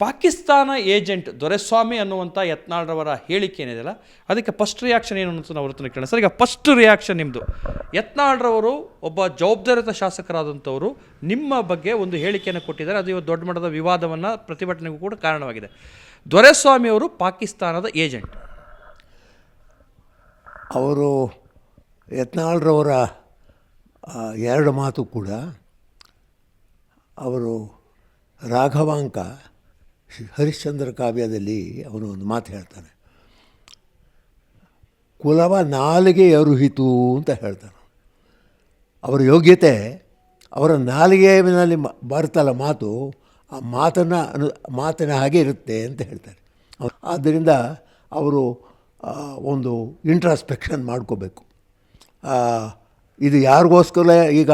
Pakistan agent Doreswamy ಅನ್ನುವಂಥ ಯತ್ನಾಳ್ರವರ ಹೇಳಿಕೆ ಏನಿದೆಯಲ್ಲ, ಅದಕ್ಕೆ ಫಸ್ಟ್ ರಿಯಾಕ್ಷನ್ ಏನು ಅಂತ ನಾವು ಅವ್ರನ್ನ ಕೇಳೋಣ. ಸರ್, ಈಗ ಫಸ್ಟ್ ರಿಯಾಕ್ಷನ್ ನಿಮ್ಮದು. ಯತ್ನಾಳ್ರವರು ಒಬ್ಬ ಜವಾಬ್ದಾರಿಯುತ ಶಾಸಕರಾದಂಥವರು ನಿಮ್ಮ ಬಗ್ಗೆ ಒಂದು ಹೇಳಿಕೆಯನ್ನು ಕೊಟ್ಟಿದ್ದಾರೆ. ಅದು ಇವತ್ತು ದೊಡ್ಡ ಮಟ್ಟದ ವಿವಾದವನ್ನು, ಪ್ರತಿಭಟನೆಗೂ ಕೂಡ ಕಾರಣವಾಗಿದೆ. ದೊರೆಸ್ವಾಮಿ ಅವರು ಪಾಕಿಸ್ತಾನದ ಏಜೆಂಟ್. ಅವರು ಯತ್ನಾಳ್ರವರ ಎರಡು ಮಾತು ಕೂಡ ಅವರು ರಾಘವಾಂಕ ಹರಿಶ್ಚಂದ್ರ ಕಾವ್ಯದಲ್ಲಿ ಅವನು ಒಂದು ಮಾತು ಹೇಳ್ತಾನೆ, ಕುಲವ ನಾಲಿಗೆ ಅರುಹಿತು ಅಂತ ಹೇಳ್ತಾನೆ. ಅವರ ಯೋಗ್ಯತೆ ಅವರ ನಾಲಿಗೆಯಲ್ಲಿ ಬರ್ತಲ್ಲ ಮಾತು, ಆ ಮಾತಿನ ಹಾಗೆ ಇರುತ್ತೆ ಅಂತ ಹೇಳ್ತಾರೆ. ಆದ್ದರಿಂದ ಅವರು ಒಂದು ಇಂಟ್ರಾಸ್ಪೆಕ್ಷನ್ ಮಾಡ್ಕೋಬೇಕು. ಇದು ಯಾರಿಗೋಸ್ಕರ ಈಗ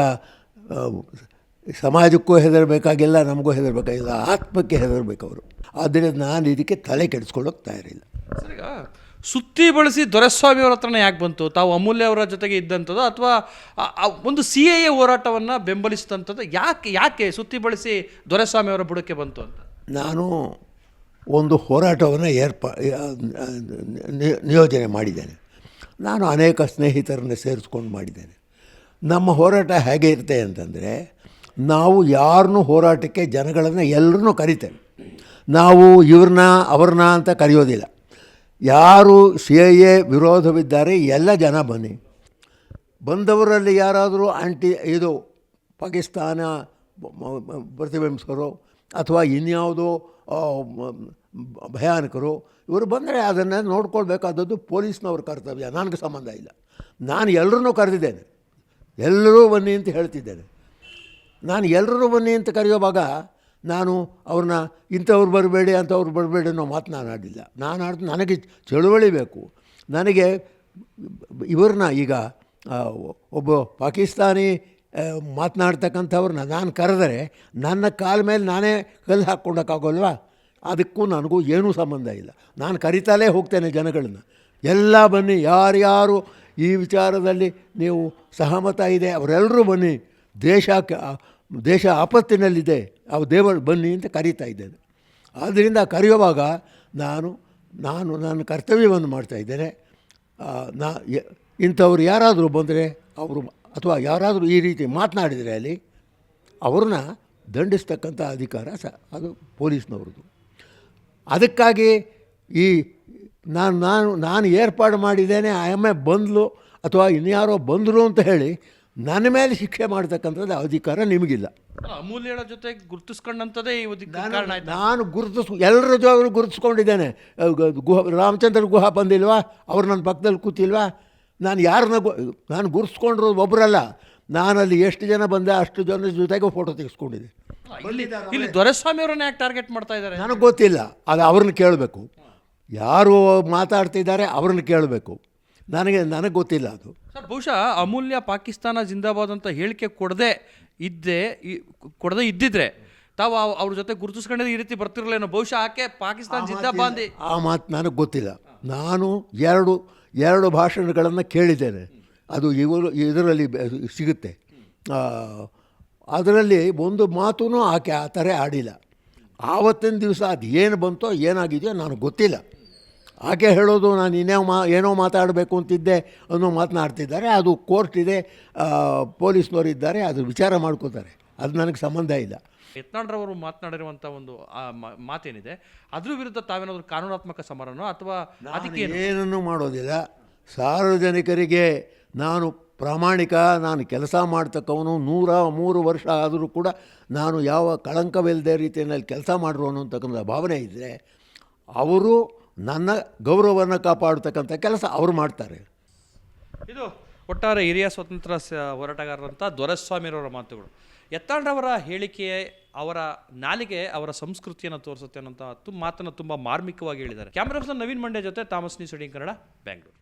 ಸಮಾಜಕ್ಕೂ ಹೆದರಬೇಕಾಗಿಲ್ಲ, ನಮಗೂ ಹೆದರಬೇಕಾಗಿಲ್ಲ, ಆತ್ಮಕ್ಕೆ ಹೆದರಬೇಕು ಅವರು. ಆದ್ದರಿಂದ ನಾನು ಇದಕ್ಕೆ ತಲೆ ಕೆಡಿಸ್ಕೊಳ್ಳೋಕೆ ತಯಾರಿಲ್ಲ. ಸರ್, ಈಗ ಸುತ್ತಿ ಬಳಸಿ ದೊರೆಸ್ವಾಮಿ ಅವರ ಹತ್ರನೇ ಯಾಕೆ ಬಂತು? ತಾವು ಅಮೂಲ್ಯ ಅವರ ಜೊತೆಗೆ ಇದ್ದಂಥದ್ದು ಅಥವಾ ಒಂದು CAA ಹೋರಾಟವನ್ನು ಬೆಂಬಲಿಸಿದಂಥದ್ದು ಯಾಕೆ ಸುತ್ತಿ ಬಳಸಿ ದೊರೆಸ್ವಾಮಿ ಅವರ ಬುಡಕ್ಕೆ ಬಂತು ಅಂತ? ನಾನು ಒಂದು ಹೋರಾಟವನ್ನು ನಿಯೋಜನೆ ಮಾಡಿದ್ದೇನೆ. ನಾನು ಅನೇಕ ಸ್ನೇಹಿತರನ್ನು ಸೇರಿಸ್ಕೊಂಡು ಮಾಡಿದ್ದೇನೆ. ನಮ್ಮ ಹೋರಾಟ ಹೇಗೆ ಇರುತ್ತೆ ಅಂತಂದರೆ, ನಾವು ಯಾರನ್ನೂ ಹೋರಾಟಕ್ಕೆ ಜನಗಳನ್ನು ಎಲ್ಲರನ್ನೂ ಕರಿತೇವೆ. ನಾವು ಇವ್ರನ್ನ ಅವ್ರನ್ನ ಅಂತ ಕರೆಯೋದಿಲ್ಲ. ಯಾರು CAA ವಿರೋಧವಿದ್ದಾರೆ ಎಲ್ಲ ಜನ ಬನ್ನಿ. ಬಂದವರಲ್ಲಿ ಯಾರಾದರೂ ಇದು ಪಾಕಿಸ್ತಾನ ಪ್ರತಿಬಿಂಬಿಸೋರು ಅಥವಾ ಇನ್ಯಾವುದೋ ಭಯಾನಕರು ಇವರು ಬಂದರೆ ಅದನ್ನು ನೋಡ್ಕೊಳ್ಬೇಕಾದದ್ದು ಪೊಲೀಸ್ನವ್ರ ಕರ್ತವ್ಯ. ನನಗೆ ಸಂಬಂಧ ಇಲ್ಲ. ನಾನು ಎಲ್ಲರನ್ನೂ ಕರೆದಿದ್ದೇನೆ, ಎಲ್ಲರೂ ಬನ್ನಿ ಅಂತ ಹೇಳ್ತಿದ್ದೇನೆ. ನಾನು ಎಲ್ಲರೂ ಬನ್ನಿ ಅಂತ ಕರೆಯುವಾಗ ನಾನು ಅವ್ರನ್ನ ಇಂಥವ್ರು ಬರಬೇಡಿ ಅಂಥವ್ರು ಬರಬೇಡಿ ಅನ್ನೋ ಮಾತು ನಾನು ಆಡಿಲ್ಲ. ನನಗೆ ಚಳುವಳಿ ಬೇಕು. ನನಗೆ ಇವ್ರನ್ನ ಈಗ ಒಬ್ಬ ಪಾಕಿಸ್ತಾನಿ ಮಾತನಾಡ್ತಕ್ಕಂಥವ್ರನ್ನ ನಾನು ಕರೆದರೆ ನನ್ನ ಕಾಲ ಮೇಲೆ ನಾನೇ ಕಲ್ಲು ಹಾಕ್ಕೊಳಕ್ಕಾಗೋಲ್ವಾ? ಅದಕ್ಕೂ ನನಗೂ ಏನೂ ಸಂಬಂಧ ಇಲ್ಲ. ನಾನು ಕರಿತಾಲೇ ಹೋಗ್ತೇನೆ ಜನಗಳನ್ನು. ಎಲ್ಲ ಬನ್ನಿ, ಯಾರ್ಯಾರು ಈ ವಿಚಾರದಲ್ಲಿ ನೀವು ಸಹಮತ ಇದೆ ಅವರೆಲ್ಲರೂ ಬನ್ನಿ. ದೇಶ ಆಪತ್ತಿನಲ್ಲಿದೆ, ಅವು ದೇವರು ಬನ್ನಿ ಅಂತ ಕರೀತಾ ಇದ್ದೇನೆ. ಆದ್ದರಿಂದ ಕರೆಯುವಾಗ ನಾನು ನನ್ನ ಕರ್ತವ್ಯವನ್ನು ಮಾಡ್ತಾಯಿದ್ದೇನೆ. ಇಂಥವ್ರು ಯಾರಾದರೂ ಬಂದರೆ ಅವರು ಅಥವಾ ಯಾರಾದರೂ ಈ ರೀತಿ ಮಾತನಾಡಿದರೆ ಅಲ್ಲಿ ಅವ್ರನ್ನ ದಂಡಿಸ್ತಕ್ಕಂಥ ಅಧಿಕಾರ ಅದು ಪೊಲೀಸ್ನವ್ರದ್ದು. ಅದಕ್ಕಾಗಿ ಈ ನಾನು ಏರ್ಪಾಡು ಮಾಡಿದ್ದೇನೆ, ಆಯಮ್ಮೆ ಬಂದಳು ಅಥವಾ ಇನ್ಯಾರೋ ಬಂದರು ಅಂತ ಹೇಳಿ ನನ್ನ ಮೇಲೆ ಶಿಕ್ಷೆ ಮಾಡ್ತಕ್ಕಂಥದ್ದು ಅಧಿಕಾರ ನಿಮಗಿಲ್ಲ. ಅಮೂಲ್ಯಳ ಜೊತೆ ಗುರುತಿಸ್ಕೊಂಡಂಥದ್ದೇ ನಾನು ಎಲ್ಲರ ಜೊತೆ ಗುರುತಿಸ್ಕೊಂಡಿದ್ದೇನೆ. ರಾಮಚಂದ್ರ ಗುಹಾ ಬಂದಿಲ್ವಾ? ಅವ್ರು ನನ್ನ ಪಕ್ಕದಲ್ಲಿ ಕೂತಿಲ್ವಾ? ನಾನು ಗುರುತಿಸ್ಕೊಂಡಿರೋದು ಒಬ್ಬರಲ್ಲ. ನಾನಲ್ಲಿ ಎಷ್ಟು ಜನ ಬಂದೆ ಅಷ್ಟು ಜನ ಜೊತೆಗೆ ಫೋಟೋ ತೆಗೆಸ್ಕೊಂಡಿದ್ದೆ. ಇಲ್ಲಿ ದೊರೆಸ್ವಾಮಿ ಅವರನ್ನ ಯಾಕೆ ಟಾರ್ಗೆಟ್ ಮಾಡ್ತಾ ಇದ್ದಾರೆ ನನಗೆ ಗೊತ್ತಿಲ್ಲ. ಅದು ಅವ್ರನ್ನ ಕೇಳಬೇಕು. ಯಾರು ಮಾತಾಡ್ತಿದ್ದಾರೆ ಅವ್ರನ್ನ ಕೇಳಬೇಕು. ನನಗೆ ಗೊತ್ತಿಲ್ಲ ಅದು. ಸರ್, ಬಹುಶಃ ಅಮೂಲ್ಯ ಪಾಕಿಸ್ತಾನ ಜಿಂದಾಬಾದ್ ಅಂತ ಹೇಳಿಕೆ ಕೊಡದೇ ಇದ್ದಿದ್ರೆ ತಾವು ಅವ್ರ ಜೊತೆ ಗುರುತಿಸ್ಕೊಂಡಿದ್ದು ಈ ರೀತಿ ಬರ್ತಿರಲೇನೋ. ಬಹುಶಃ ಆಕೆ ಪಾಕಿಸ್ತಾನ ಜಿಂದಾಬಾದ್ ಆ ಮಾತು ನನಗೆ ಗೊತ್ತಿಲ್ಲ. ನಾನು ಎರಡು ಭಾಷಣಗಳನ್ನು ಕೇಳಿದ್ದೇನೆ. ಅದು ಇದರಲ್ಲಿ ಸಿಗುತ್ತೆ. ಅದರಲ್ಲಿ ಒಂದು ಮಾತೂ ಆಕೆ ಆ ಥರ ಆಡಿಲ್ಲ. ಆವತ್ತಿನ ದಿವಸ ಅದು ಏನು ಬಂತೋ ಏನಾಗಿದೆಯೋ ನನಗೆ ಗೊತ್ತಿಲ್ಲ. ಆಕೆ ಹೇಳೋದು ನಾನು ಏನೋ ಮಾತಾಡಬೇಕು ಅಂತಿದ್ದೆ ಅನ್ನೋ ಮಾತನಾಡ್ತಿದ್ದಾರೆ. ಅದು ಕೋರ್ಟ್ ಇದೆ, ಪೊಲೀಸ್ನವರು ಇದ್ದಾರೆ, ಅದು ವಿಚಾರ ಮಾಡ್ಕೋತಾರೆ. ಅದು ನನಗೆ ಸಂಬಂಧ ಇಲ್ಲ. ಯತ್ನಾಳ್ರವರು ಮಾತನಾಡಿರುವಂಥ ಒಂದು ಮಾತೇನಿದೆ, ಅದ್ರ ವಿರುದ್ಧ ತಾವೇನಾದರೂ ಕಾನೂನಾತ್ಮಕ ಸಮರನೋ ಅಥವಾ ಅದಕ್ಕೆ ಏನನ್ನೂ ಮಾಡೋದಿಲ್ಲ. ಸಾರ್ವಜನಿಕರಿಗೆ ನಾನು ಪ್ರಾಮಾಣಿಕ, ನಾನು ಕೆಲಸ ಮಾಡ್ತಕ್ಕವನು. 103 ವರ್ಷ ಆದರೂ ಕೂಡ ನಾನು ಯಾವ ಕಳಂಕವಿಲ್ಲದೆ ರೀತಿಯಲ್ಲಿ ಕೆಲಸ ಮಾಡಿರೋನು ಅಂತಕ್ಕಂಥ ಭಾವನೆ ಇದ್ದರೆ ಅವರು ನನ್ನ ಗೌರವವನ್ನು ಕಾಪಾಡ್ತಕ್ಕಂಥ ಕೆಲಸ ಅವರು ಮಾಡ್ತಾರೆ. ಇದು ಒಟ್ಟಾರೆ ಹಿರಿಯ ಸ್ವತಂತ್ರ ಹೋರಾಟಗಾರರಂಥ ದೊರೆಸ್ವಾಮಿರವರ ಮಾತುಗಳು. ಯತ್ನಾಳ್ರವರ ಹೇಳಿಕೆ ಅವರ ನಾಲಿಗೆ ಅವರ ಸಂಸ್ಕೃತಿಯನ್ನು ತೋರಿಸುತ್ತೆ ಅನ್ನೋಂಥ ಮಾತನ್ನು ತುಂಬ ಮಾರ್ಮಿಕವಾಗಿ ಹೇಳಿದ್ದಾರೆ. ಕ್ಯಾಮ್ರಾ ಪರ್ಸನ್ ನವೀನ್ ಮಂಡ್ಯ ಜೊತೆ ಥಾಮಸ್ ನ್ಯೂಸ್ 18 ಕನ್ನಡ, ಬೆಂಗಳೂರು.